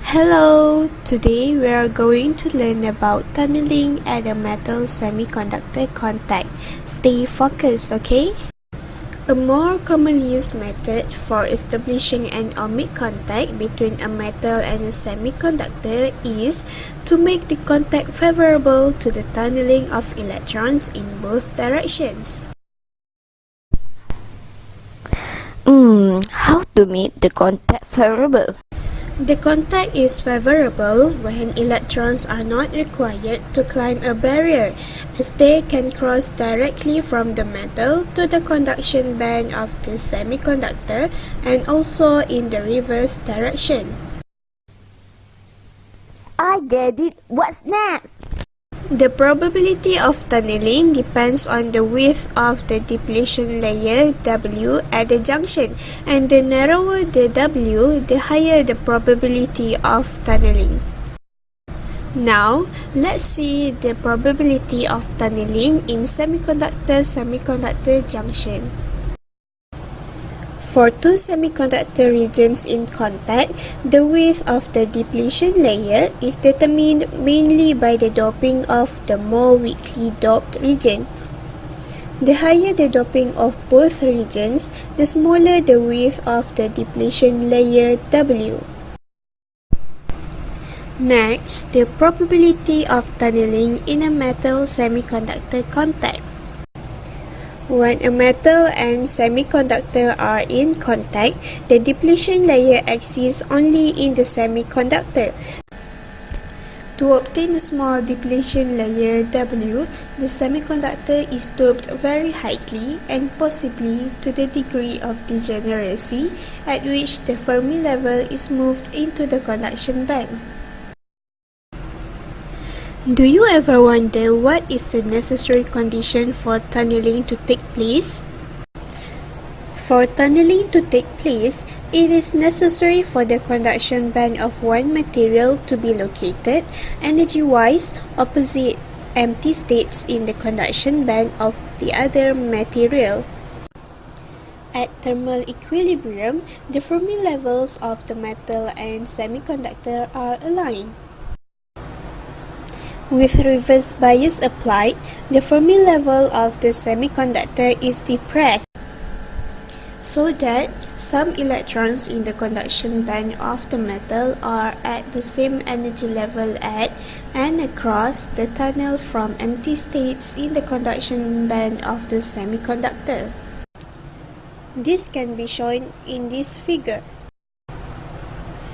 Hello, today we are going to learn about tunneling at a metal semiconductor contact. Stay focused, okay? A more commonly used method for establishing an ohmic contact between a metal and a semiconductor is to make the contact favorable to the tunneling of electrons in both directions. How to make the contact favorable? The contact is favorable when electrons are not required to climb a barrier, as they can cross directly from the metal to the conduction band of the semiconductor and also in the reverse direction. I get it. What's next? The probability of tunneling depends on the width of the depletion layer W at the junction, and the narrower the W, the higher the probability of tunneling. Now, let's see the probability of tunneling in semiconductor-semiconductor junction. For two semiconductor regions in contact, the width of the depletion layer is determined mainly by the doping of the more weakly doped region. The higher the doping of both regions, the smaller the width of the depletion layer W. Next, the probability of tunneling in a metal semiconductor contact. When a metal and semiconductor are in contact, the depletion layer exists only in the semiconductor. To obtain a small depletion layer W, the semiconductor is doped very highly and possibly to the degree of degeneracy at which the Fermi level is moved into the conduction band. Do you ever wonder what is the necessary condition for tunneling to take place? For tunneling to take place, it is necessary for the conduction band of one material to be located energy-wise opposite empty states in the conduction band of the other material. At thermal equilibrium, the Fermi levels of the metal and semiconductor are aligned. With reverse bias applied, the Fermi level of the semiconductor is depressed, so that some electrons in the conduction band of the metal are at the same energy level at and across the tunnel from empty states in the conduction band of the semiconductor. This can be shown in this figure.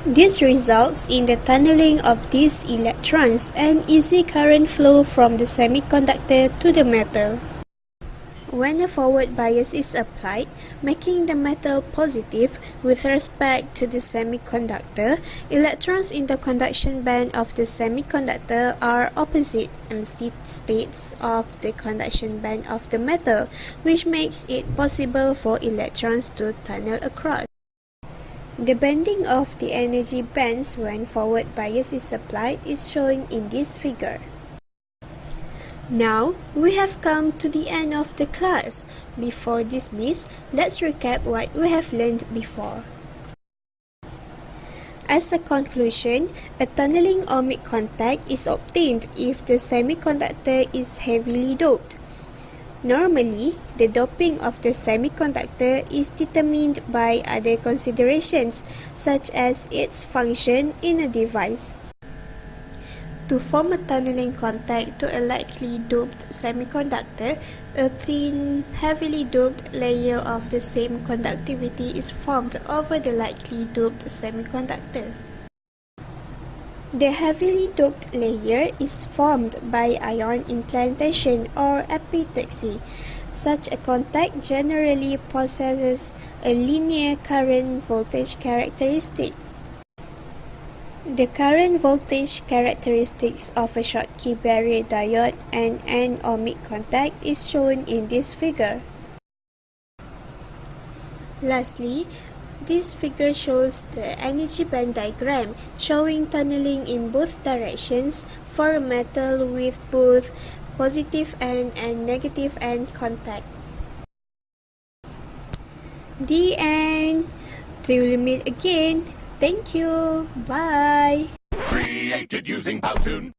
This results in the tunneling of these electrons and easy current flow from the semiconductor to the metal. When a forward bias is applied, making the metal positive with respect to the semiconductor, electrons in the conduction band of the semiconductor are opposite empty states of the conduction band of the metal, which makes it possible for electrons to tunnel across. The bending of the energy bands when forward bias is applied is shown in this figure. Now, we have come to the end of the class. Before dismiss, let's recap what we have learned before. As a conclusion, a tunneling ohmic contact is obtained if the semiconductor is heavily doped. Normally, the doping of the semiconductor is determined by other considerations, such as its function in a device. To form a tunneling contact to a lightly doped semiconductor, a thin, heavily doped layer of the same conductivity is formed over the lightly doped semiconductor. The heavily doped layer is formed by ion implantation or epitaxy. Such a contact generally possesses a linear current voltage characteristic. The current voltage characteristics of a Schottky barrier diode and an ohmic contact is shown in this figure. Lastly, this figure shows the energy band diagram showing tunneling in both directions for a metal with both positive end and negative end contact. The end. Till we meet again. Thank you. Bye. Bye. Created using Powtoon.